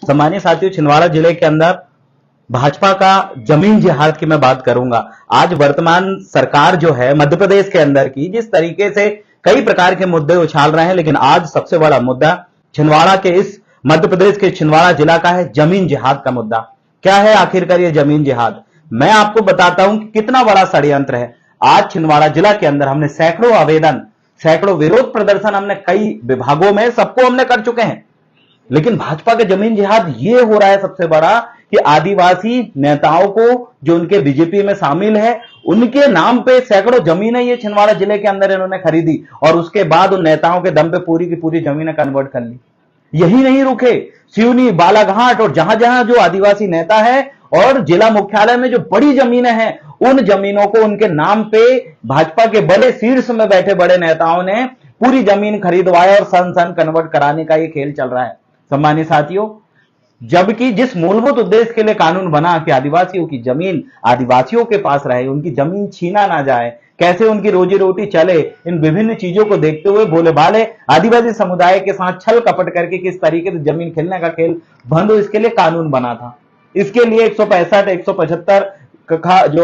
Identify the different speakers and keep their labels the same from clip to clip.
Speaker 1: सम्मानित साथियों, छिंदवाड़ा जिले के अंदर भाजपा का जमीन जिहाद की मैं बात करूंगा। आज वर्तमान सरकार जो है मध्य प्रदेश के अंदर की, जिस तरीके से कई प्रकार के मुद्दे उछाल रहे हैं, लेकिन आज सबसे बड़ा मुद्दा छिंदवाड़ा के इस मध्य प्रदेश के छिंदवाड़ा जिला का है जमीन जिहाद का मुद्दा। क्या है आखिरकार ये जमीन जिहाद? मैं आपको बताता हूं कि कितना बड़ा षड्यंत्र है। आज छिंदवाड़ा जिला के अंदर हमने सैकड़ों आवेदन, सैकड़ों विरोध प्रदर्शन हमने कई विभागों में सबको हमने कर चुके हैं, लेकिन भाजपा का जमीन जिहाद ये हो रहा है सबसे बड़ा कि आदिवासी नेताओं को जो उनके बीजेपी में शामिल है, उनके नाम पे सैकड़ों जमीनें ये छिंदवाड़ा जिले के अंदर इन्होंने खरीदी और उसके बाद उन नेताओं के दम पे पूरी की पूरी जमीनें कन्वर्ट कर ली। यही नहीं रुके, सिवनी, बालाघाट और जहां जहां जो आदिवासी नेता है और जिला मुख्यालय में जो बड़ी जमीनें हैं, उन जमीनों को उनके नाम पे भाजपा के बड़े शीर्ष में बैठे बड़े नेताओं ने पूरी जमीन खरीदवाया और सन सन कन्वर्ट कराने का ये खेल चल रहा है। सम्मानित साथियों, जबकि जिस मूलभूत उद्देश्य के लिए कानून बना कि आदिवासियों की जमीन आदिवासियों के पास रहे, उनकी जमीन छीना ना जाए, कैसे उनकी रोजी रोटी चले, इन विभिन्न चीजों को देखते हुए भोले भाले आदिवासी समुदाय के साथ छल कपट करके किस तरीके से जमीन खेलने का खेल बंद हो, इसके लिए कानून बना था। इसके लिए 165, 175 का जो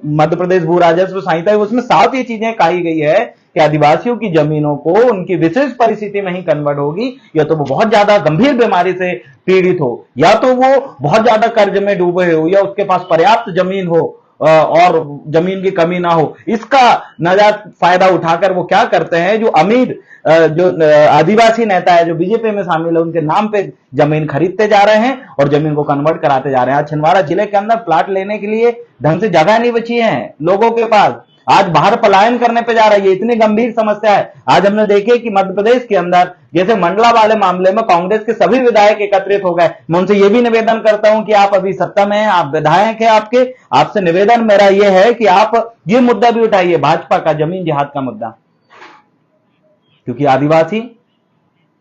Speaker 1: मध्य प्रदेश भू राजस्व संहिता है, उसमें साफ ये चीजें कही गई है कि आदिवासियों की जमीनों को उनकी विशेष परिस्थिति में ही कन्वर्ट होगी, या तो वो बहुत ज्यादा गंभीर बीमारी से पीड़ित हो, या तो वो बहुत ज्यादा कर्ज में डूबे हो, या उसके पास पर्याप्त जमीन हो और जमीन की कमी ना हो। इसका नाजायज फायदा उठाकर वो क्या करते हैं, जो अमीर जो आदिवासी नेता है जो बीजेपी में शामिल है, उनके नाम पे जमीन खरीदते जा रहे हैं और जमीन को कन्वर्ट कराते जा रहे हैं। आज छिंदवाड़ा जिले के अंदर प्लाट लेने के लिए ढंग से जगह नहीं बची है लोगों के पास, आज बाहर पलायन करने पे जा रही है। इतनी गंभीर समस्या है। आज हमने देखे कि मध्य प्रदेश के अंदर जैसे मंडला वाले मामले में कांग्रेस के सभी विधायक एकत्रित हो गए। मैं उनसे यह भी निवेदन करता हूं कि आप अभी सत्ता में हैं, आप विधायक हैं, आपसे निवेदन मेरा यह है कि आप ये मुद्दा भी उठाइए, भाजपा का जमीन जिहाद का मुद्दा, क्योंकि आदिवासी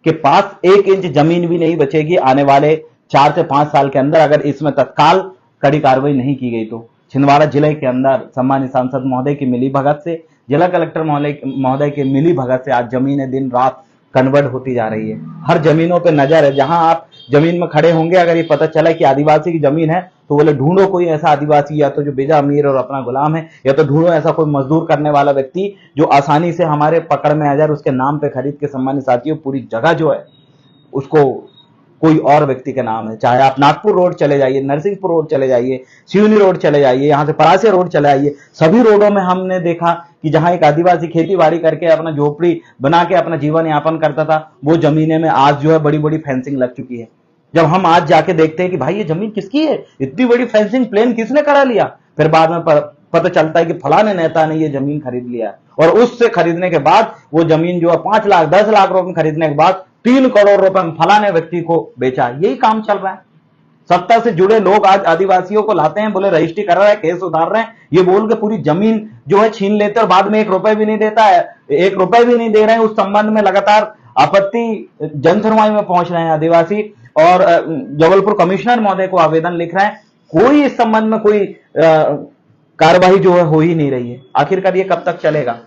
Speaker 1: के पास 1 इंच जमीन भी नहीं बचेगी आने वाले 4 से 5 साल के अंदर, अगर इसमें तत्काल कड़ी कार्रवाई नहीं की गई तो। छिंदवाड़ा जिले के अंदर सम्मानित सांसद महोदय की मिलीभगत से, जिला कलेक्टर महोदय की मिलीभगत से आज जमीनें दिन रात कन्वर्ट होती जा रही है। हर जमीनों पे नजर है। जहां आप जमीन में खड़े होंगे, अगर ये पता चला कि आदिवासी की जमीन है, तो बोले ढूंढो कोई ऐसा आदिवासी, या तो जो बेजा अमीर और अपना गुलाम है, या तो ढूंढो ऐसा कोई मजदूर करने वाला व्यक्ति जो आसानी से हमारे पकड़ में आ जाए, उसके नाम पे खरीद के। सम्मानित साथियों, पूरी जगह जो है उसको कोई और व्यक्ति के नाम है। चाहे आप नागपुर रोड चले जाइए, नरसिंहपुर रोड चले जाइए, सिवनी रोड चले जाइए, यहां से परासिया रोड चले आइए, सभी रोडों में हमने देखा कि जहां एक आदिवासी खेती बाड़ी करके अपना झोपड़ी बना के अपना जीवन यापन करता था, वो जमीनें में आज जो है बड़ी बड़ी फेंसिंग लग चुकी है। जब हम आज जाके देखते हैं कि भाई ये जमीन किसकी है, इतनी बड़ी फेंसिंग प्लेन किसने करा लिया, फिर बाद में पता चलता है कि फलाने नेता ने ये जमीन खरीद लिया, और उससे खरीदने के बाद वो जमीन जो है 5 लाख 10 लाख रुपए में खरीदने के बाद 3 करोड़ रुपए में फलाने व्यक्ति को बेचा। यही काम चल रहा है। सत्ता से जुड़े लोग आज आदिवासियों को लाते हैं, बोले रजिस्ट्री कर रहा है, केस उतार रहे हैं, ये बोल के पूरी जमीन जो है छीन लेते हैं और बाद में 1 रुपए भी नहीं देता है, 1 रुपए भी नहीं दे रहे हैं। उस संबंध में लगातार आपत्ति जनसुनवाई में पहुंच रहे हैं आदिवासी, और जबलपुर कमिश्नर महोदय को आवेदन लिख रहे हैं। कोई इस संबंध में कोई कार्रवाई जो है हो ही नहीं रही है। आखिरकार ये कब तक चलेगा?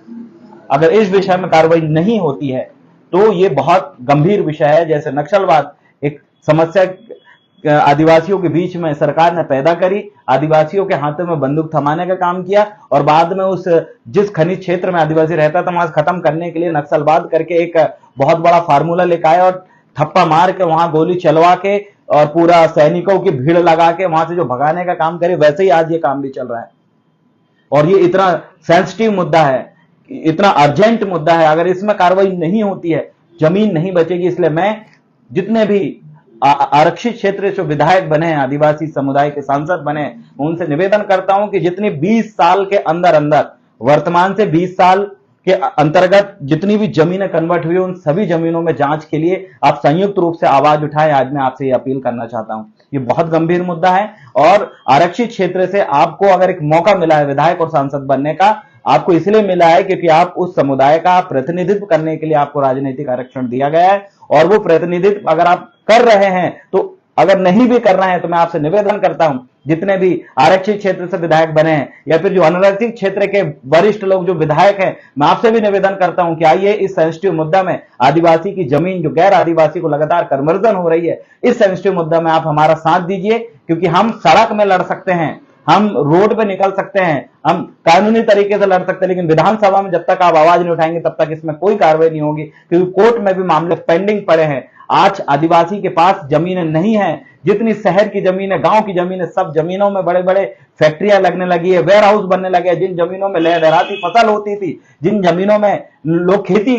Speaker 1: अगर इस विषय में कार्रवाई नहीं होती है तो ये बहुत गंभीर विषय है। जैसे नक्सलवाद एक समस्या आदिवासियों के बीच में सरकार ने पैदा करी, आदिवासियों के हाथों में बंदूक थमाने का काम किया, और बाद में उस जिस खनिज क्षेत्र में आदिवासी रहता था वहां खत्म करने के लिए नक्सलवाद करके एक बहुत बड़ा फार्मूला लेकर आया और थप्पा मार के वहां गोली चलवा के और पूरा सैनिकों की भीड़ लगा के वहां से जो भगाने का काम करे, वैसे ही आज ये काम भी चल रहा है। और ये इतना सेंसिटिव मुद्दा है, इतना अर्जेंट मुद्दा है, अगर इसमें कार्रवाई नहीं होती है जमीन नहीं बचेगी। इसलिए मैं जितने भी आरक्षित क्षेत्र से विधायक बने हैं, आदिवासी समुदाय के सांसद बने, उनसे निवेदन करता हूं कि जितनी 20 साल के अंदर अंदर, वर्तमान से 20 साल के अंतर्गत जितनी भी जमीनें कन्वर्ट हुई, उन सभी जमीनों में जांच के लिए आप संयुक्त रूप से आवाज उठाएं। आज मैं आपसे ये अपील करना चाहता हूं। ये बहुत गंभीर मुद्दा है, और आरक्षित क्षेत्र से आपको अगर एक मौका मिला है विधायक और सांसद बनने का, आपको इसलिए मिला है क्योंकि आप उस समुदाय का प्रतिनिधित्व करने के लिए आपको राजनीतिक आरक्षण दिया गया है, और वो प्रतिनिधित्व अगर आप कर रहे हैं तो अगर नहीं भी कर रहे हैं तो मैं आपसे निवेदन करता हूं, जितने भी आरक्षित क्षेत्र से विधायक बने हैं या फिर जो अनारक्षित क्षेत्र के वरिष्ठ लोग जो विधायक हैं, मैं आपसे भी निवेदन करता हूं कि आइए इस सेंसिटिव मुद्दा में, आदिवासी की जमीन जो गैर आदिवासी को लगातार कन्वर्जन हो रही है, इस सेंसिटिव मुद्दा में आप हमारा साथ दीजिए, क्योंकि हम सड़क में लड़ सकते हैं, हम रोड पे निकल सकते हैं, हम कानूनी तरीके से लड़ सकते हैं, लेकिन विधानसभा में जब तक आप आवाज नहीं उठाएंगे तब तक इसमें कोई कार्रवाई नहीं होगी, क्योंकि कोर्ट में भी मामले पेंडिंग पड़े हैं। आज आदिवासी के पास जमीनें नहीं है, जितनी शहर की जमीन है, गांव की जमीन है, सब जमीनों में बड़े बड़े फैक्ट्रियां लगने लगी है, वेयर हाउस बनने लगे हैं। जिन जमीनों में लहराती फसल होती थी, जिन जमीनों में लोग खेती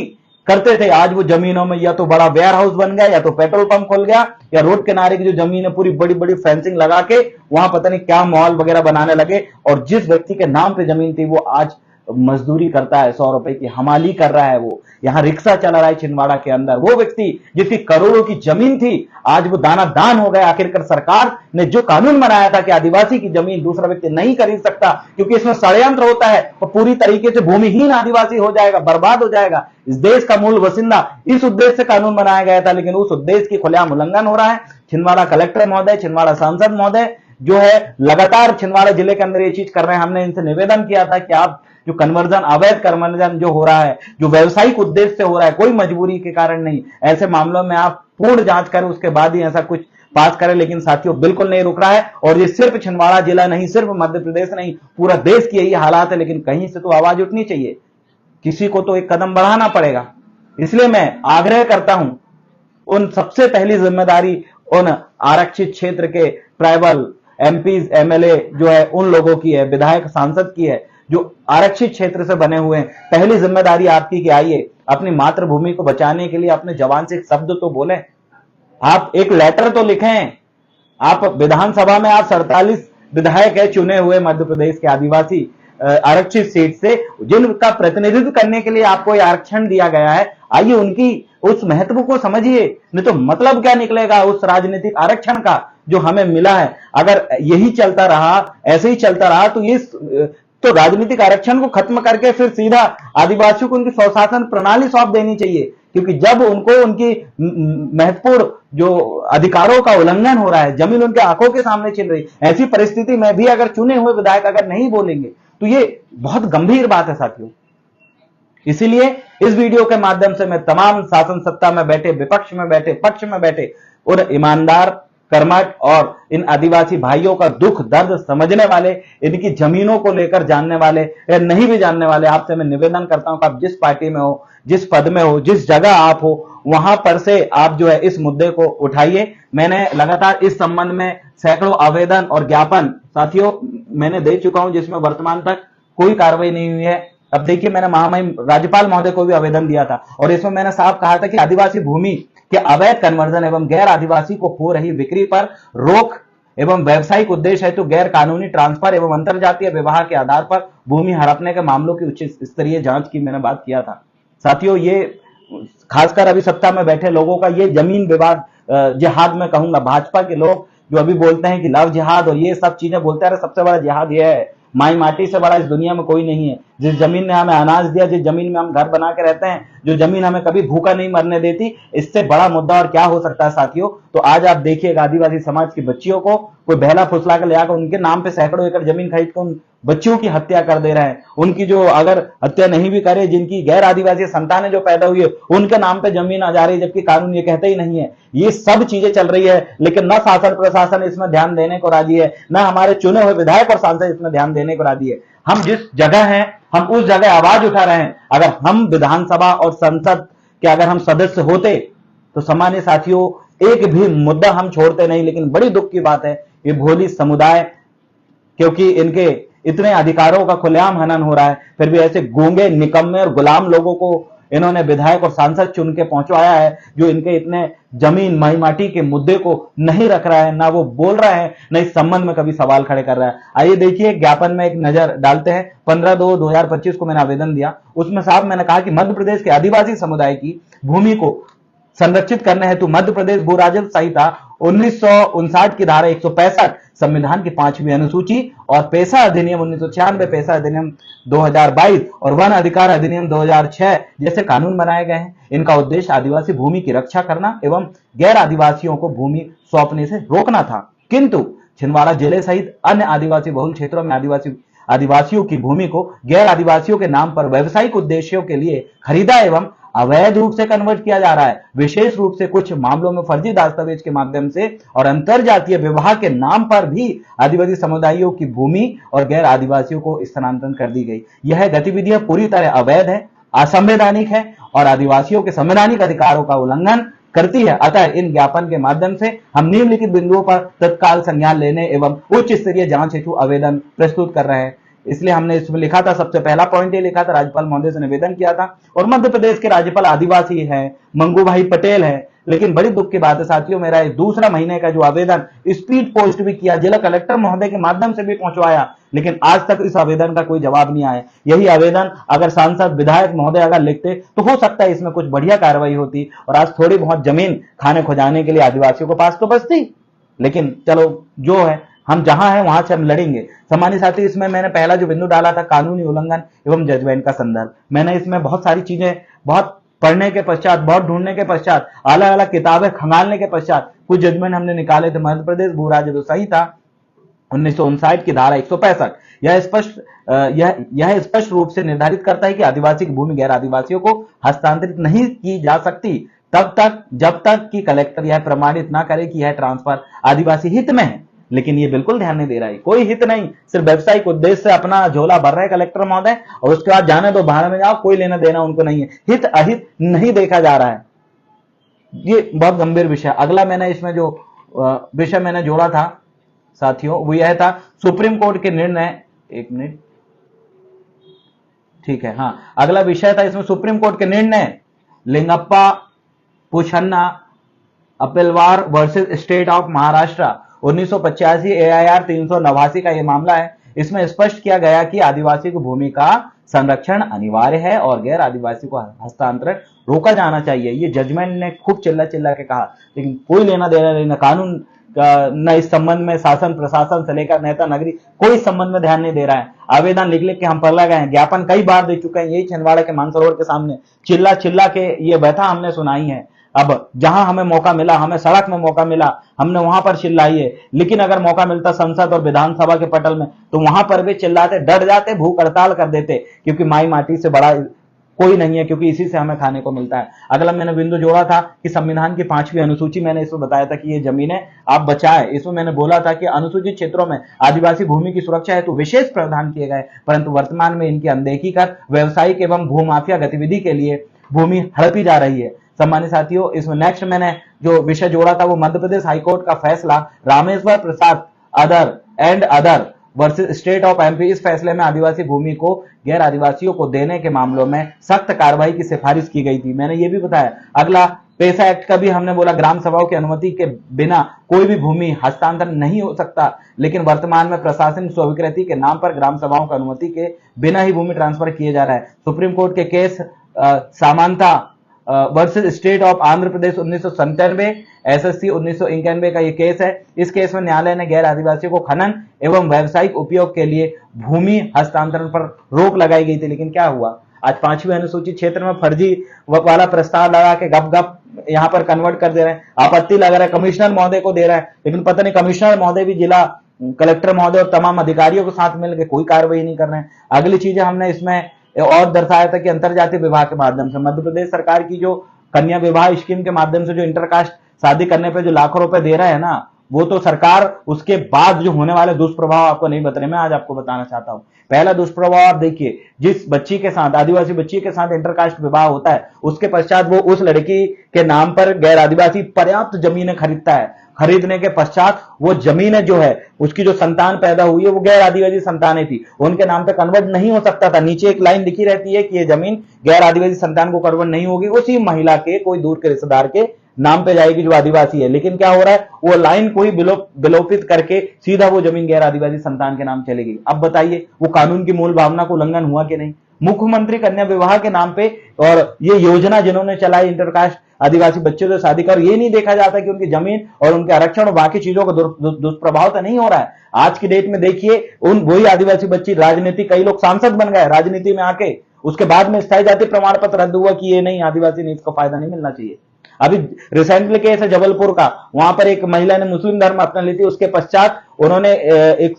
Speaker 1: करते थे, आज वो जमीनों में या तो बड़ा वेयर हाउस बन गया, या तो पेट्रोल पंप खुल गया, या रोड किनारे की जो जमीन है पूरी बड़ी बड़ी फेंसिंग लगा के वहां पता नहीं क्या मॉल वगैरह बनाने लगे। और जिस व्यक्ति के नाम पे जमीन थी वो आज मजदूरी करता है, 100 रुपए की हमाली कर रहा है, वो यहां रिक्शा चला रहा है छिंदवाड़ा के अंदर। वो व्यक्ति जिसकी करोड़ों की जमीन थी, आज वो दाना दान हो गया। आखिरकार सरकार ने जो कानून बनाया था कि आदिवासी की जमीन दूसरा व्यक्ति नहीं खरीद सकता, क्योंकि इसमें षड्यंत्र होता है, तो पूरी तरीके से भूमिहीन आदिवासी हो जाएगा, बर्बाद हो जाएगा, इस देश का मूल वसिंदा, इस उद्देश्य से कानून बनाया गया था, लेकिन उस उद्देश्य की खुलेआम उल्लंघन हो रहा है। छिंदवाड़ा कलेक्टर महोदय, छिंदवाड़ा सांसद महोदय जो है लगातार छिंदवाड़ा जिले के अंदर ये चीज कर रहे हैं। हमने इनसे निवेदन किया था कि आप जो कन्वर्जन, अवैध कन्वर्जन जो हो रहा है, जो व्यवसायिक उद्देश्य से हो रहा है, कोई मजबूरी के कारण नहीं, ऐसे मामलों में आप पूर्ण जांच करें, उसके बाद ही ऐसा कुछ पास करें। लेकिन साथियों बिल्कुल नहीं रुक रहा है, और ये सिर्फ छिंदवाड़ा जिला नहीं, सिर्फ मध्य प्रदेश नहीं, पूरा देश की यही हालात है। लेकिन कहीं से तो आवाज उठनी चाहिए, किसी को तो एक कदम बढ़ाना पड़ेगा। इसलिए मैं आग्रह करता हूं, उन सबसे पहली जिम्मेदारी उन आरक्षित क्षेत्र के ट्राइबल एमपीज, एमएलए जो है उन लोगों की है, विधायक सांसद की है, जो आरक्षित क्षेत्र से बने हुए हैं। पहली जिम्मेदारी आपकी कि आइए अपनी मातृभूमि को बचाने के लिए अपने जवान से एक शब्द तो बोलें, आप एक लेटर तो लिखें। आप विधानसभा में आप 47 विधायक है चुने हुए मध्य प्रदेश के आदिवासी आरक्षित सीट से, जिनका प्रतिनिधित्व करने के लिए आपको यह आरक्षण दिया गया है, आइए उनकी उस महत्व को समझिए। नहीं तो मतलब क्या निकलेगा उस राजनीतिक आरक्षण का जो हमें मिला है। अगर यही चलता रहा, ऐसे ही चलता रहा, तो ये तो राजनीतिक आरक्षण को खत्म करके फिर सीधा आदिवासियों को उनकी स्वशासन प्रणाली सौंप देनी चाहिए, क्योंकि जब उनको उनकी महत्वपूर्ण जो अधिकारों का उल्लंघन हो रहा है, जमीन उनके आंखों के सामने छिन रही, ऐसी परिस्थिति में भी अगर चुने हुए विधायक अगर नहीं बोलेंगे तो ये बहुत गंभीर बात है साथियों। इसीलिए इस वीडियो के माध्यम से मैं तमाम शासन सत्ता में बैठे, विपक्ष में बैठे, पक्ष में बैठे और ईमानदार, कर्मठ और इन आदिवासी भाइयों का दुख दर्द समझने वाले, इनकी जमीनों को लेकर जानने वाले या नहीं भी जानने वाले, आपसे मैं निवेदन करता हूं कि आप जिस पार्टी में हो, जिस पद में हो, जिस जगह आप हो, वहां पर से आप जो है इस मुद्दे को उठाइए। मैंने लगातार इस संबंध में सैकड़ों आवेदन और ज्ञापन साथियों मैंने दे चुका हूं, जिसमें वर्तमान तक कोई कार्रवाई नहीं हुई है। अब देखिए, मैंने महामहिम राज्यपाल महोदय को भी आवेदन दिया था, और इसमें मैंने साफ कहा था कि आदिवासी भूमि के अवैध कन्वर्जन एवं गैर आदिवासी को हो रही बिक्री पर रोक एवं व्यावसायिक उद्देश्य है तो गैर कानूनी ट्रांसफर एवं अंतरजातीय विवाह के आधार पर भूमि हड़पने के मामलों की उच्च स्तरीय जांच की मैंने बात किया था। साथियों, ये खासकर अभी सत्ता में बैठे लोगों का ये जमीन विवाद जिहाद में कहूंगा, भाजपा के लोग जो अभी बोलते हैं कि लव जिहाद और ये सब चीजें बोलते हैं, सबसे बड़ा जिहाद यह है, माई माटी से बड़ा इस दुनिया में कोई नहीं है। जिस जमीन ने हमें अनाज दिया, जिस जमीन में हम घर बना के रहते हैं, जो जमीन हमें कभी भूखा नहीं मरने देती, इससे बड़ा मुद्दा और क्या हो सकता है साथियों। तो आज आप देखिएगा, आदिवासी समाज की बच्चियों को कोई बहला फुसला कर ले आकर उनके नाम पे सैकड़ों एकड़ जमीन खरीद कर उन बच्चियों की हत्या कर दे रहे हैं। उनकी जो अगर हत्या नहीं भी करे, जिनकी गैर आदिवासी संतानें जो पैदा हुई है, उनके नाम पे जमीन आ जा रही है, जबकि कानून ये कहते ही नहीं है। ये सब चीजें चल रही है, लेकिन न शासन प्रशासन इसमें ध्यान देने को राजी है, न हमारे चुने हुए विधायक और सांसद इसमें ध्यान देने को राजी है। हम जिस जगह हैं, हम उस जगह आवाज उठा रहे हैं। अगर हम विधानसभा और संसद के अगर हम सदस्य होते तो सामान्य साथियों एक भी मुद्दा हम छोड़ते नहीं। लेकिन बड़ी दुख की बात है, ये भोली समुदाय, क्योंकि इनके इतने अधिकारों का खुलेआम हनन हो रहा है, फिर भी ऐसे गूंगे, निकम्मे और गुलाम लोगों को इन्होंने विधायक और सांसद चुन के पहुंचाया है, जो इनके इतने जमीन माई माटी के मुद्दे को नहीं रख रहा है, ना वो बोल रहा है, न इस संबंध में कभी सवाल खड़े कर रहा है। आइए देखिए, ज्ञापन में एक नजर डालते हैं। 15/2/2025 को मैंने आवेदन दिया, उसमें साफ मैंने कहा कि मध्य प्रदेश के आदिवासी समुदाय की भूमि को संरक्षित करने हेतु मध्य प्रदेश भू राजस्व संहिता 1959 की धारा 165 संविधान की 5वीं अनुसूची और पेशा अधिनियम 1996, पेशा अधिनियम 2022 और वन अधिकार अधिनियम 2006 जैसे कानून बनाए गए हैं। इनका उद्देश्य आदिवासी भूमि की रक्षा करना एवं गैर आदिवासियों को भूमि सौंपने से रोकना था। किंतु छिंदवाड़ा जिले सहित अन्य आदिवासी बहुल क्षेत्रों में आदिवासियों की भूमि को गैर आदिवासियों के नाम पर व्यवसायिक उद्देश्यों के लिए खरीदा एवं अवैध रूप से कन्वर्ट किया जा रहा है। विशेष रूप से कुछ मामलों में फर्जी दस्तावेज के माध्यम से और अंतरजातीय विवाह के नाम पर भी आदिवासी समुदायों की भूमि और गैर आदिवासियों को स्थानांतरण कर दी गई। यह गतिविधियां पूरी तरह अवैध है, असंवैधानिक है और आदिवासियों के संवैधानिक अधिकारों का उल्लंघन करती है। अतः इन ज्ञापन के माध्यम से हम निम्नलिखित बिंदुओं पर तत्काल संज्ञान लेने एवं उच्च स्तरीय जांच हेतु आवेदन प्रस्तुत कर रहे हैं। इसलिए हमने इसमें लिखा था, सबसे पहला पॉइंट ये लिखा था, राज्यपाल महोदय से निवेदन किया था। और मध्य प्रदेश के राज्यपाल आदिवासी हैं, मंगू भाई पटेल हैं। लेकिन बड़ी दुख की बात है साथियों, मेरा एक दूसरा महीने का जो आवेदन स्पीड पोस्ट भी किया, जिला कलेक्टर महोदय के माध्यम से भी पहुंचवाया, लेकिन आज तक इस आवेदन का कोई जवाब नहीं आया। यही आवेदन अगर सांसद विधायक महोदय अगर लिखते तो हो सकता है इसमें कुछ बढ़िया कार्रवाई होती और आज थोड़ी बहुत जमीन खाने खुजाने के लिए आदिवासियों के पास तो बचती। लेकिन चलो, जो है हम जहां हैं वहां से हम लड़ेंगे। सम्मानित साथी, इसमें मैंने पहला जो बिंदु डाला था कानूनी उल्लंघन एवं जजमेंट का संदर्भ, मैंने इसमें बहुत सारी चीजें बहुत पढ़ने के पश्चात, बहुत ढूंढने के पश्चात, अलग अलग किताबें खंगालने के पश्चात कुछ जजमेंट हमने निकाले थे। मध्य प्रदेश भू राजस्व संहिता 1959 की धारा 165 यह स्पष्ट रूप से निर्धारित करता है कि आदिवासी की भूमि गैर आदिवासियों को हस्तांतरित नहीं की जा सकती तब तक जब तक कि कलेक्टर यह प्रमाणित ना करे कि यह ट्रांसफर आदिवासी हित में है। लेकिन ये बिल्कुल ध्यान नहीं दे रहा है, कोई हित नहीं, सिर्फ व्यवसायिक उद्देश्य से अपना झोला भर रहे कलेक्टर महोदय और उसके बाद जाने दो, भाड़ में जाओ, कोई लेना देना उनको नहीं है। हित अहित नहीं देखा जा रहा है, ये बहुत गंभीर विषय। अगला मैंने इसमें जो विषय मैंने जोड़ा था साथियों, वो यह था सुप्रीम कोर्ट के निर्णय, एक मिनट, ठीक है, हाँ, अगला विषय था इसमें सुप्रीम कोर्ट के निर्णय Lingappa Pochanna Appelwar versus state of Maharashtra 1985 AIR 389 का यह मामला है। इसमें स्पष्ट किया गया कि आदिवासी की भूमि का संरक्षण अनिवार्य है और गैर आदिवासी को हस्तांतरण रोका जाना चाहिए। ये जजमेंट ने खूब चिल्ला चिल्ला के कहा, लेकिन कोई लेना देना नहीं, न कानून न इस संबंध में शासन प्रशासन से लेकर नेता नगरी कोई संबंध में ध्यान नहीं दे रहा है। आवेदन लिख लिख के हम पगला गए हैं, ज्ञापन कई बार दे चुके हैं, यही छिंदवाड़ा के मानसरोवर के सामने चिल्ला चिल्ला के ये व्यथा हमने सुनाई है। अब जहां हमें मौका मिला, हमें सड़क में मौका मिला, हमने वहां पर चिल्लाई है। लेकिन अगर मौका मिलता संसद और विधानसभा के पटल में तो वहां पर भी चिल्लाते, डट जाते, भूख हड़ताल कर देते, क्योंकि माई माटी से बड़ा कोई नहीं है, क्योंकि इसी से हमें खाने को मिलता है। अगला मैंने बिंदु जोड़ा था कि संविधान की 5वीं अनुसूची, मैंने इसमें बताया था कि ये जमीनें आप बचाए। इसमें मैंने बोला था कि अनुसूचित क्षेत्रों में आदिवासी भूमि की सुरक्षा हेतु विशेष प्रावधान किए गए, परंतु वर्तमान में इनकी अनदेखी कर व्यावसायिक एवं भूमाफिया गतिविधि के लिए भूमि हड़पी जा रही है। सम्मानित साथियों, इसमें नेक्स्ट मैंने जो विषय जोड़ा था वो मध्य प्रदेश हाईकोर्ट का फैसला Rameshwar Prasad other versus state of MP। इस फैसले में आदिवासी भूमि को गैर आदिवासियों को देने के मामलों में सख्त कार्रवाई की सिफारिश की गई थी, मैंने ये भी बताया। अगला पेशा एक्ट का भी हमने बोला, ग्राम सभाओं की अनुमति के बिना कोई भी भूमि हस्तांतरण नहीं हो सकता, लेकिन वर्तमान में प्रशासन स्वीकृति के नाम पर ग्राम सभाओं की अनुमति के बिना ही भूमि ट्रांसफर किए जा रहा है। सुप्रीम कोर्ट के case Samatha versus state of Andhra Pradesh 1997, SSC 1991 का ये केस है। इस केस में न्यायालय ने गैर आदिवासियों को खनन एवं व्यावसायिक उपयोग के लिए भूमि हस्तांतरण पर रोक लगाई गई थी। लेकिन क्या हुआ, आज 5वीं अनुसूचित क्षेत्र में फर्जी वाला प्रस्ताव लगा के गप गप यहाँ पर कन्वर्ट कर दे रहे हैं। आपत्ति लग रहा है, कमिश्नर महोदय को दे रहा है, लेकिन पता नहीं कमिश्नर महोदय भी जिला कलेक्टर महोदय और तमाम अधिकारियों के साथ मिलकर कोई कार्रवाई नहीं कर रहे हैं। अगली चीजें हमने इसमें और दर्शाया था कि अंतरजातीय विवाह के माध्यम से मध्य प्रदेश सरकार की जो कन्या विवाह स्कीम के माध्यम से जो इंटरकास्ट शादी करने पे जो लाखों रुपए दे रहा है ना, वो तो सरकार उसके बाद जो होने वाले दुष्प्रभाव आपको नहीं बता रहे, मैं आज आपको बताना चाहता हूं। पहला दुष्प्रभाव आप देखिए, जिस बच्ची के साथ, आदिवासी बच्ची के साथ इंटरकास्ट विवाह होता है, उसके पश्चात वो उस लड़की के नाम पर गैर आदिवासी पर्याप्त जमीनें खरीदता है। खरीदने के पश्चात वो जमीनें जो है, उसकी जो संतान पैदा हुई है वो गैर आदिवासी संतानें थी, उनके नाम पे कन्वर्ट नहीं हो सकता था। नीचे एक लाइन लिखी रहती है कि ये जमीन गैर आदिवासी संतान को कन्वर्ट नहीं होगी, उसी महिला के कोई दूर के रिश्तेदार के नाम पे जाएगी जो आदिवासी है। लेकिन क्या हो रहा है, वो लाइन को ही विलोपित करके सीधा वो जमीन गैर आदिवासी संतान के नाम चलेगी। अब बताइए, वो कानून की मूल भावना को उल्लंघन हुआ कि नहीं? मुख्यमंत्री कन्या विवाह के नाम पे और ये योजना जिन्होंने चलाई इंटरकास्ट आदिवासी बच्चों से शादी कर, ये नहीं देखा जाता कि उनकी जमीन और उनके आरक्षण और बाकी चीजों का दुष्प्रभाव तो नहीं हो रहा है। आज की डेट में देखिए उन वही आदिवासी बच्ची राजनीति, कई लोग सांसद बन गए राजनीति में आके, उसके बाद में स्थायी जाति प्रमाण पत्र रद्द हुआ कि ये नहीं, आदिवासी नहीं, इसको फायदा नहीं मिलना चाहिए। अभी रिसेंटली केस है जबलपुर का, वहां पर एक महिला ने मुस्लिम धर्म अपना ली थी, उसके पश्चात उन्होंने एक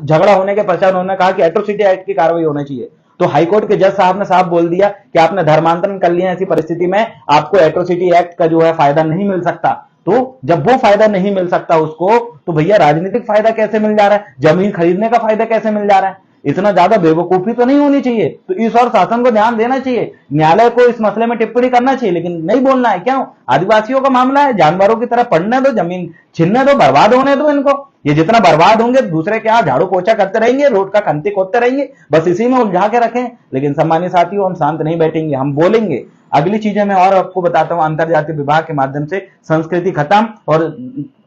Speaker 1: झगड़ा होने के पश्चात उन्होंने कहा कि एट्रोसिटी एक्ट की कार्रवाई होनी चाहिए। तो हाईकोर्ट के जज साहब ने साफ बोल दिया कि आपने धर्मांतरण कर लिया, ऐसी परिस्थिति में आपको एट्रोसिटी एक्ट का जो है फायदा नहीं मिल सकता। तो जब वो फायदा नहीं मिल सकता उसको, तो भैया राजनीतिक फायदा कैसे मिल जा रहा है, जमीन खरीदने का फायदा कैसे मिल जा रहा है? इतना ज्यादा बेवकूफी तो नहीं होनी चाहिए। तो इस और शासन को ध्यान देना चाहिए, न्यायालय को इस मसले में टिप्पणी करना चाहिए, लेकिन नहीं बोलना है। क्यों? आदिवासियों का मामला है, जानवरों की तरह पढ़ने दो, जमीन छीनने दो, बर्बाद होने दो इनको। ये जितना बर्बाद होंगे दूसरे क्या झाड़ू पोछा करते रहेंगे, रोड का खंती खोदते रहेंगे, बस इसी में उलझा के रखें। लेकिन सम्मानित साथियों, हम शांत नहीं बैठेंगे, हम बोलेंगे। अगली चीजें मैं और आपको बताता हूं, अंतरजातीय विवाह के माध्यम से संस्कृति खत्म और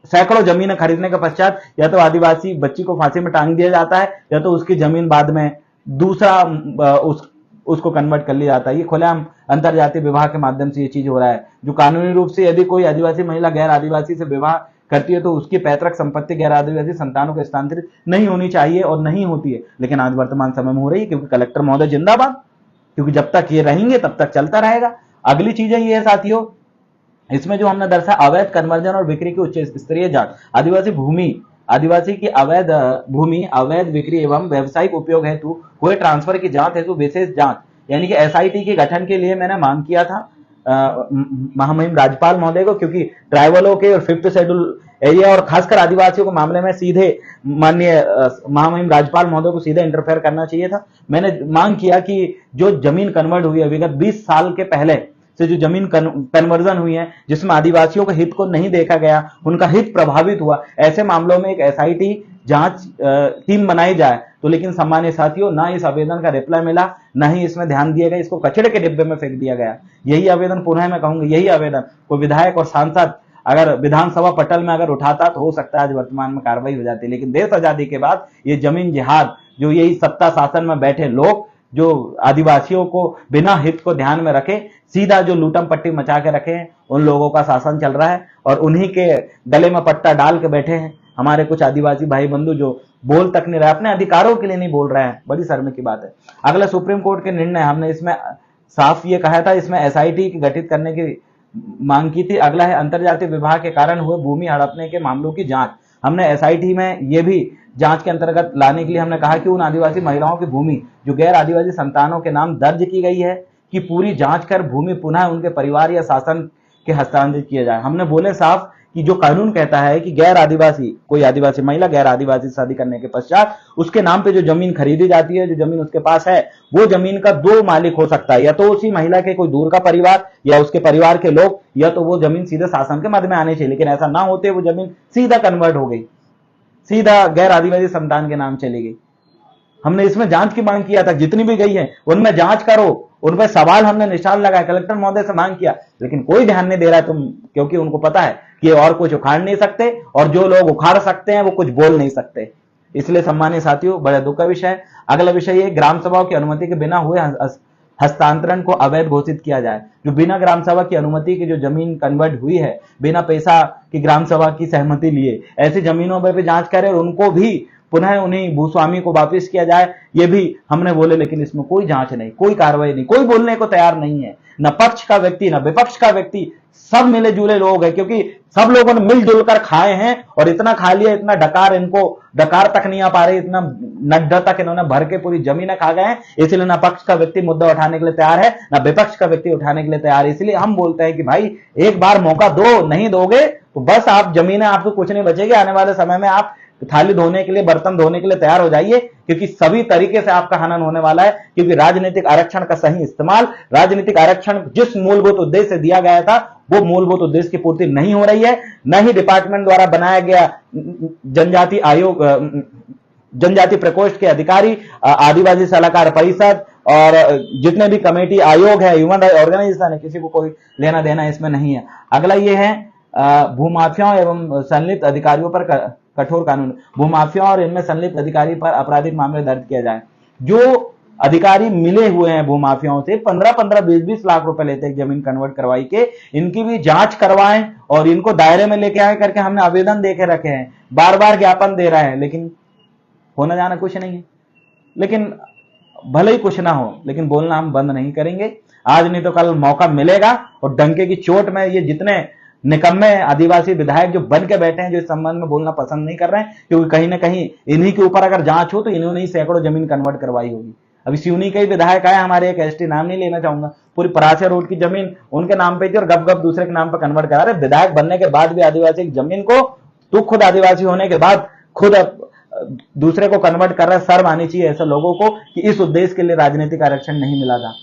Speaker 1: सैकड़ों जमीनें खरीदने के पश्चात या तो आदिवासी बच्ची को फांसी में टांग दिया जाता है या तो उसकी जमीन बाद में दूसरा उसको कन्वर्ट कर लिया जाता है। ये खुलेआम अंतरजातीय विवाह के माध्यम से ये चीज हो रहा है। जो कानूनी रूप से यदि कोई आदिवासी महिला गैर आदिवासी से विवाह करती है तो उसकी पैतृक संपत्ति गैर आदिवासी संतानों को हस्तांतरित नहीं होनी चाहिए और नहीं होती है, लेकिन आज वर्तमान समय में हो रही है, क्योंकि कलेक्टर महोदय जिंदाबाद, क्योंकि जब तक ये रहेंगे तब तक चलता रहेगा। अगली चीजें ये है साथियों, इसमें जो हमने दर्शाया अवैध कन्वर्जन और बिक्री की उच्च स्तरीय जांच, आदिवासी भूमि, आदिवासी की अवैध भूमि अवैध बिक्री एवं व्यावसायिक उपयोग हेतु हुए ट्रांसफर की जांच हेतु विशेष जांच यानी कि एसआईटी के गठन के लिए मैंने मांग किया था महामहिम राज्यपाल महोदय को, क्योंकि ट्राइबलों के और 5th शेड्यूल एरिया और खासकर आदिवासियों के मामले में सीधे माननीय महामहिम राज्यपाल महोदय को सीधे इंटरफेयर करना चाहिए था। मैंने मांग किया कि जो जमीन कन्वर्ट हुई है विगत 20 साल के पहले से जो जमीन कन्वर्जन हुई है जिसमें आदिवासियों के हित को नहीं देखा गया, उनका हित प्रभावित हुआ, ऐसे मामलों में एक एसआईटी जांच टीम बनाई जाए। तो लेकिन सम्मानिय साथियों, ना इस आवेदन का रिप्लाई मिला, ना ही इसमें ध्यान दिया गया, इसको कचरे के डिब्बे में फेंक दिया गया। यही आवेदन, पुनः मैं कहूंगा, यही आवेदन कोई विधायक और सांसद अगर विधानसभा पटल में अगर उठाता तो हो सकता है आज वर्तमान में कार्रवाई हो जाती। लेकिन देश आजादी के बाद ये जमीन जिहाद, जो यही सत्ता शासन में बैठे लोग जो आदिवासियों को बिना हित को ध्यान में रखे सीधा जो लूटम पट्टी मचा के रखे हैं, उन लोगों का शासन चल रहा है और उन्हीं के गले में पट्टा डाल के बैठे हैं हमारे कुछ आदिवासी भाई बंधु जो बोल तक नहीं रहे, अपने अधिकारों के लिए नहीं बोल रहे हैं। बड़ी शर्म की बात है। अगला सुप्रीम कोर्ट के निर्णय, हमने इसमें साफ ये कहा था, इसमें एसआईटी गठित करने की मांग की थी। अगला है अंतरजातीय विवाह के कारण हुए भूमि हड़पने के मामलों की जांच। हमने एसआईटी में ये भी जांच के अंतर्गत लाने के लिए हमने कहा कि उन आदिवासी महिलाओं की भूमि जो गैर आदिवासी संतानों के नाम दर्ज की गई है कि पूरी जांच कर भूमि पुनः उनके परिवार या शासन के हस्तांतरित किया जाए। हमने बोले साफ कि जो कानून कहता है कि गैर आदिवासी, कोई आदिवासी महिला गैर आदिवासी शादी करने के पश्चात उसके नाम पे जो जमीन खरीदी जाती है, जो जमीन उसके पास है, वो जमीन का 2 मालिक हो सकता है, या तो उसी महिला के कोई दूर का परिवार या उसके परिवार के लोग, या तो वो जमीन सीधे शासन के मद में आनी चाहिए। लेकिन ऐसा ना होते वो जमीन सीधा कन्वर्ट हो गई, सीधा गैर आदिवासी संतान के नाम चली गई। हमने इसमें जांच की मांग किया था, जितनी भी गई है उनमें जांच करो, उन पर सवाल हमने निशान लगाया, कलेक्टर महोदय से मांग किया, लेकिन कोई ध्यान नहीं दे रहा है। तुम, क्योंकि उनको पता है कि और कुछ उखाड़ नहीं सकते और जो लोग उखाड़ सकते हैं वो कुछ बोल नहीं सकते। इसलिए सम्मानित साथियों, बड़े दुख का विषय है। अगला विषय ये, ग्राम सभाओं की अनुमति के बिना हुए हस्तांतरण को अवैध घोषित किया जाए। जो बिना ग्राम सभा की अनुमति की जो जमीन कन्वर्ट हुई है, बिना पैसा की ग्राम सभा की सहमति लिए, ऐसी जमीनों पर भी जांच करें और उनको भी पुनः उन्हीं भूस्वामी को वापस किया जाए, ये भी हमने बोले। लेकिन इसमें कोई जांच नहीं, कोई कार्रवाई नहीं, कोई बोलने को तैयार नहीं है, न पक्ष का व्यक्ति न विपक्ष का व्यक्ति, सब मिले जुले लोग हैं, क्योंकि सब लोगों ने मिलजुल कर खाए हैं और इतना खा लिया, इतना डकार, इनको डकार तक नहीं आ पा रहे, इतना नड्ढा तक इन्होंने भर के पूरी जमीनें खा गए हैं। इसलिए ना पक्ष का व्यक्ति मुद्दा उठाने के लिए तैयार है, ना विपक्ष का व्यक्ति उठाने के लिए तैयार है। इसलिए हम बोलते हैं कि भाई एक बार मौका दो, नहीं दोगे तो बस आप जमीनें, आपको कुछ नहीं बचेगी। आने वाले समय में आप थाली धोने के लिए, बर्तन धोने के लिए तैयार हो जाइए, क्योंकि सभी तरीके से आपका हनन होने वाला है। क्योंकि राजनीतिक आरक्षण का सही इस्तेमाल, राजनीतिक आरक्षण जिस मूलभूत उद्देश्य से दिया गया था वो मूलभूत उद्देश्य की पूर्ति नहीं हो रही है। न ही डिपार्टमेंट द्वारा बनाया गया जनजाति आयोग, जनजाति प्रकोष्ठ के अधिकारी, आदिवासी सलाहकार परिषद और जितने भी कमेटी आयोग है, ह्यूमन राइट ऑर्गेनाइजेशन है, किसी को कोई लेना देना इसमें नहीं है। अगला ये है भूमाफियाओं एवं संलिप्त अधिकारियों पर कठोर कानून। भूमाफियाओं और इनमें संलिप्त अधिकारी पर आपराधिक मामले दर्ज किया जाए। जो अधिकारी मिले हुए हैं भूमाफियाओं से, 15-15, 20-20 लाख रुपए लेते हैं जमीन कन्वर्ट करवाई के। इनकी भी जांच करवाएं और इनको दायरे में लेके आए करके हमने आवेदन दे के रखे हैं, बार बार ज्ञापन दे रहे हैं, लेकिन होना जाना कुछ नहीं है। लेकिन भले ही कुछ ना हो, लेकिन बोलना हम बंद नहीं करेंगे। आज नहीं तो कल मौका मिलेगा और डंके की चोट में ये जितने निकम्मे आदिवासी विधायक जो बन के बैठे हैं, जो इस संबंध में बोलना पसंद नहीं कर रहे हैं, क्योंकि कहीं ना कहीं इन्हीं के ऊपर अगर जांच हो तो इन्होंने ही सैकड़ों जमीन कन्वर्ट करवाई होगी। अभी सिवनी के ही विधायक आए हमारे, एक एसटी, नाम नहीं लेना चाहूंगा, पूरी परासिया रोड की जमीन उनके नाम पे थी और गप गप दूसरे के नाम पर कन्वर्ट करा रहे। विधायक बनने के बाद भी आदिवासी की जमीन को, तो खुद आदिवासी होने के बाद खुद दूसरे को कन्वर्ट कर रहा है। शर्म आनी चाहिए ऐसे लोगों को कि इस उद्देश्य के लिए राजनीतिक आरक्षण नहीं मिला था।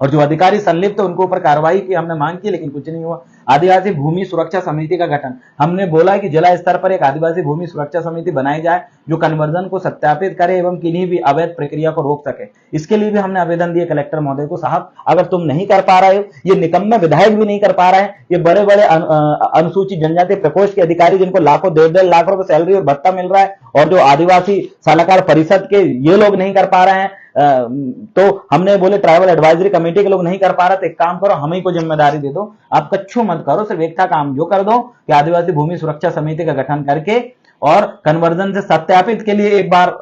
Speaker 1: और जो अधिकारी संलिप्त है उनके ऊपर कार्रवाई की हमने मांग की, लेकिन कुछ नहीं हुआ। आदिवासी भूमि सुरक्षा समिति का गठन, हमने बोला कि जिला स्तर पर एक आदिवासी भूमि सुरक्षा समिति बनाई जाए जो कन्वर्जन को सत्यापित करे एवं किन्हीं भी अवैध प्रक्रिया को रोक सके। इसके लिए भी हमने आवेदन दिए कलेक्टर महोदय को, साहब अगर तुम नहीं कर पा रहे हो, ये निकम्मे विधायक भी नहीं कर पा रहे हैं, ये बड़े बड़े अनुसूचित जनजाति प्रकोष्ठ के अधिकारी जिनको लाखों 1.5 लाख रुपए सैलरी और भत्ता मिल रहा है, और जो आदिवासी सलाहकार परिषद के ये लोग नहीं कर पा रहे हैं, तो हमने बोले ट्राइबल एडवाइजरी कमेटी के लोग नहीं कर पा रहे, तो एक काम करो, हम ही को जिम्मेदारी दे दो, आप कच्छू मत करो, सिर्फ एक था काम जो कर दो कि आदिवासी भूमि सुरक्षा समिति का गठन करके और कन्वर्जन से सत्यापित के लिए एक बार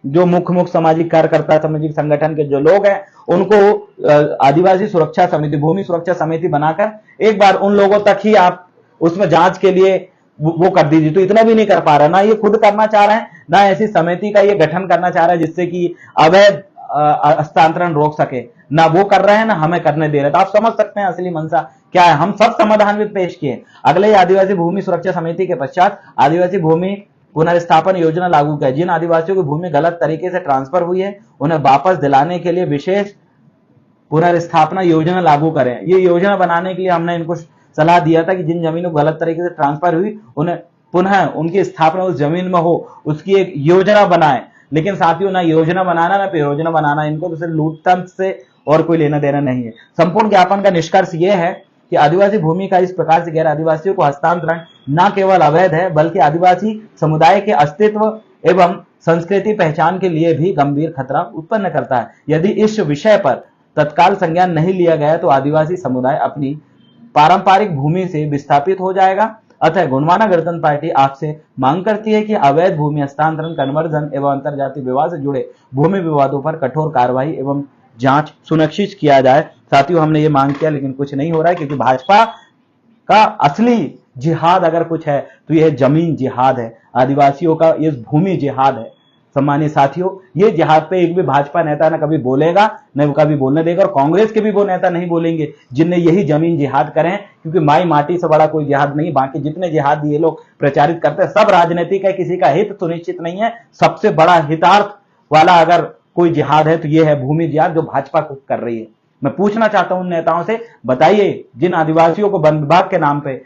Speaker 1: जो मुख्य सामाजिक कार्यकर्ता, सामाजिक संगठन के जो लोग हैं उनको आदिवासी सुरक्षा समिति, भूमि सुरक्षा समिति बनाकर एक बार उन लोगों तक ही आप उसमें जांच के लिए वो कर दीजिए। तो इतना भी नहीं कर पा रहा, ना ये खुद करना चाह रहे हैं, ना ऐसी समिति का ये गठन करना चाह रहा है जिससे कि अवैध हस्तांतरण रोक सके, ना वो कर रहे हैं ना हमें करने दे रहे हैं। तो आप समझ सकते हैं असली मंशा क्या है। हम सब समाधान भी पेश किए। अगले आदिवासी भूमि सुरक्षा समिति के पश्चात आदिवासी भूमि पुनर्स्थापन योजना लागू की। जिन आदिवासियों की भूमि गलत तरीके से ट्रांसफर हुई है उन्हें वापस दिलाने के लिए विशेष पुनर्स्थापना योजना लागू करें। ये योजना बनाने के लिए हमने इनको सलाह दिया था कि जिन जमीनों गलत तरीके से ट्रांसफर हुई उन्हें पुनः उनकी स्थापना उस जमीन में हो, उसकी एक योजना बनाए। लेकिन साथियों, ना योजना बनाना ना योजना बनाना, इनको तो सिर्फ लूटतंत्र से और कोई लेना देना नहीं है। संपूर्ण ज्ञापन का निष्कर्ष यह है कि आदिवासी भूमि का इस प्रकार से गैर आदिवासियों को हस्तांतरण न केवल अवैध है बल्कि आदिवासी समुदाय के अस्तित्व एवं संस्कृति पहचान के लिए भी गंभीर खतरा उत्पन्न करता है। यदि इस विषय पर तत्काल संज्ञान नहीं लिया गया तो आदिवासी समुदाय अपनी पारंपरिक भूमि से विस्थापित हो जाएगा। अतः गोंडवाना गणतंत्र पार्टी आपसे मांग करती है कि अवैध भूमि हस्तांतरण, कन्वर्जन एवं अंतरजातीय विवाद से जुड़े भूमि विवादों पर कठोर कार्रवाई एवं जांच सुनिश्चित किया जाए। साथियों, हमने ये मांग किया लेकिन कुछ नहीं हो रहा है, क्योंकि भाजपा का असली जिहाद अगर कुछ है तो यह जमीन जिहाद है, आदिवासियों का ये भूमि जिहाद है। सम्मानित साथियों, ये जिहाद पे एक भी भाजपा नेता न कभी बोलेगा, न वो कभी बोलने देगा, और कांग्रेस के भी वो नेता नहीं बोलेंगे जिनने यही जमीन जिहाद करें, क्योंकि माई माटी से बड़ा कोई जिहाद नहीं। बाकी जितने जिहाद ये लोग प्रचारित करते हैं सब राजनीतिक है, किसी का हित सुनिश्चित नहीं है। सबसे बड़ा हितार्थ वाला अगर कोई जिहाद है तो ये है भूमि जिहाद, जो भाजपा कर रही है। मैं पूछना चाहता हूं नेताओं से, बताइए जिन आदिवासियों को वन विभाग के नाम पे,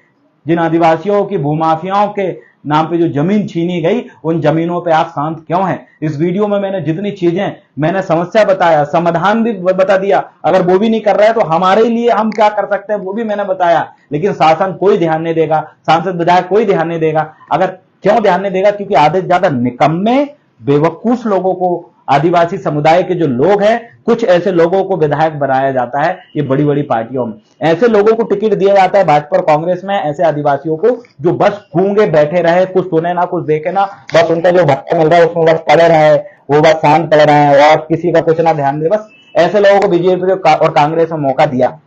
Speaker 1: जिन आदिवासियों की भूमाफियाओं के नाम पे जो जमीन छीनी गई, उन जमीनों पे आप शांत क्यों हैं? इस वीडियो में मैंने जितनी चीजें, मैंने समस्या बताया, समाधान भी बता दिया। अगर वो भी नहीं कर रहा है तो हमारे लिए हम क्या कर सकते हैं वो भी मैंने बताया, लेकिन शासन कोई ध्यान नहीं देगा, सांसद विधायक कोई ध्यान नहीं देगा। अगर क्यों ध्यान नहीं देगा? क्योंकि आधे से ज्यादा निकम्मे बेवकूफ लोगों को, आदिवासी समुदाय के जो लोग हैं, कुछ ऐसे लोगों को विधायक बनाया जाता है ये बड़ी बड़ी पार्टियों में। ऐसे लोगों को टिकट दिया जाता है भाजपा और कांग्रेस में, ऐसे आदिवासियों को जो बस गूंगे बैठे रहे, कुछ सुने ना कुछ देखे ना, बस उनका जो भत्ता मिल रहा है उसमें बस पड़े रहे, वो बस शांत पड़े रहे और किसी का कुछ ना ध्यान दे। बस ऐसे लोगों को बीजेपी और कांग्रेस में मौका दिया,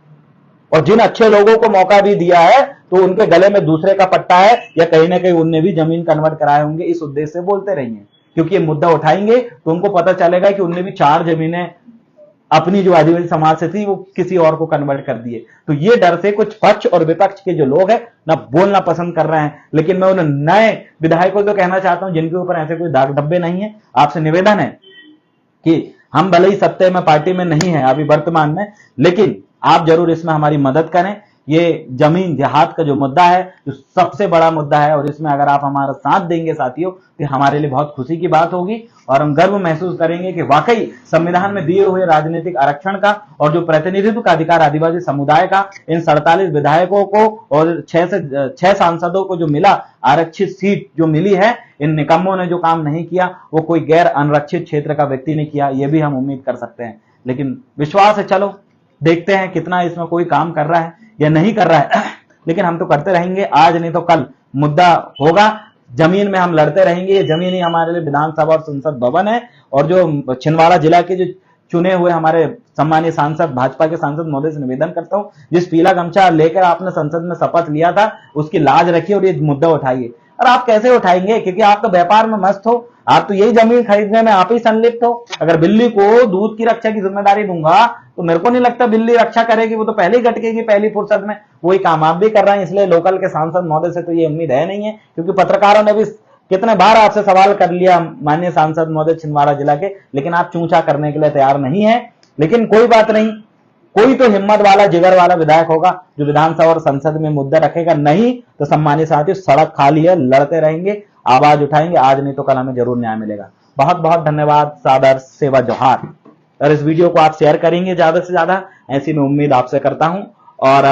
Speaker 1: और जिन अच्छे लोगों को मौका भी दिया है तो उनके गले में दूसरे का पट्टा है, या कहीं ना कहीं उनने भी जमीन कन्वर्ट कराए होंगे। इस उद्देश्य से बोलते रहिए, क्योंकि ये मुद्दा उठाएंगे तो उनको पता चलेगा कि उनने भी 4 जमीनें अपनी जो आदिवासी समाज से थी वो किसी और को कन्वर्ट कर दिए। तो ये डर से कुछ पक्ष और विपक्ष के जो लोग हैं ना बोलना पसंद कर रहे हैं। लेकिन मैं उन नए विधायकों को कहना चाहता हूं जिनके ऊपर ऐसे कोई दाग धब्बे नहीं है, आपसे निवेदन है कि हम भले ही सत्ता में पार्टी में नहीं है अभी वर्तमान में, लेकिन आप जरूर इसमें हमारी मदद करें। ये जमीन जिहाद का जो मुद्दा है, जो सबसे बड़ा मुद्दा है, और इसमें अगर आप हमारा साथ देंगे साथियों, तो हमारे लिए बहुत खुशी की बात होगी और हम गर्व महसूस करेंगे कि वाकई संविधान में दिए हुए राजनीतिक आरक्षण का और जो प्रतिनिधित्व का अधिकार आदिवासी समुदाय का इन 47 विधायकों को और 6 सांसदों को जो मिला, आरक्षित सीट जो मिली है, इन निकम्मों ने जो काम नहीं किया वो कोई गैर अनरक्षित क्षेत्र का व्यक्ति ने किया, ये भी हम उम्मीद कर सकते हैं। लेकिन विश्वास है, चलो देखते हैं कितना इसमें कोई काम कर रहा है या नहीं कर रहा है लेकिन हम तो करते रहेंगे, आज नहीं तो कल मुद्दा होगा, जमीन में हम लड़ते रहेंगे। ये जमीन ही हमारे लिए विधानसभा और संसद भवन है, और जो छिंदवाड़ा जिला के जो चुने हुए हमारे सम्मानीय सांसद, भाजपा के सांसद महोदय से निवेदन करता हूं, जिस पीला गमछा लेकर आपने संसद में शपथ लिया था उसकी लाज रखिए और ये मुद्दा उठाइए। और आप कैसे उठाएंगे, क्योंकि आप तो व्यापार में मस्त हो, आप तो यही जमीन खरीदने में आप ही संलिप्त हो। अगर बिल्ली को दूध की रक्षा की जिम्मेदारी दूंगा तो मेरे को नहीं लगता बिल्ली रक्षा करेगी, वो तो पहले ही गटकेगी पहली फुर्सत में। वही काम आप भी कर रहे हैं, इसलिए लोकल के सांसद महोदय से तो ये उम्मीद है नहीं है, क्योंकि पत्रकारों ने भी कितने बार आपसे सवाल कर लिया माननीय सांसद महोदय छिंदवाड़ा जिला के, लेकिन आप चूंचा करने के लिए तैयार नहीं है। लेकिन कोई बात नहीं, कोई तो हिम्मत वाला जिगर वाला विधायक होगा जो विधानसभा और संसद में मुद्दा रखेगा, नहीं तो सम्मानित साथियों सड़क खाली है, लड़ते रहेंगे, आवाज उठाएंगे, आज नहीं तो कल हमें जरूर न्याय मिलेगा। बहुत बहुत धन्यवाद, सादर सेवा जोहार। और इस वीडियो को आप शेयर करेंगे ज्यादा से ज्यादा, ऐसी मैं उम्मीद आपसे करता हूं, और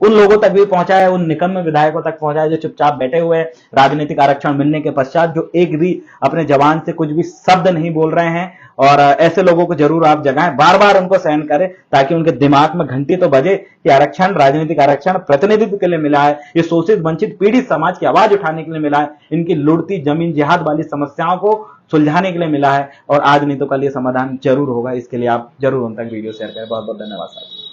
Speaker 1: उन लोगों तक भी पहुंचा है, उन निकम्मे विधायकों तक पहुंचा है जो चुपचाप बैठे हुए हैं राजनीतिक आरक्षण मिलने के पश्चात, जो एक भी अपने जवान से कुछ भी शब्द नहीं बोल रहे हैं। और ऐसे लोगों को जरूर आप जगाएं, बार बार उनको सहन करें, ताकि उनके दिमाग में घंटी तो बजे कि आरक्षण, राजनीतिक आरक्षण प्रतिनिधित्व के लिए मिला है, ये शोषित वंचित पीड़ित समाज की आवाज उठाने के लिए मिला है, इनकी लुढ़ती जमीन जिहाद वाली समस्याओं को सुलझाने के लिए मिला है, और आज नहीं तो कल ये समाधान जरूर होगा। इसके लिए आप जरूर उन तक वीडियो शेयर करें। बहुत बहुत धन्यवाद साथियों।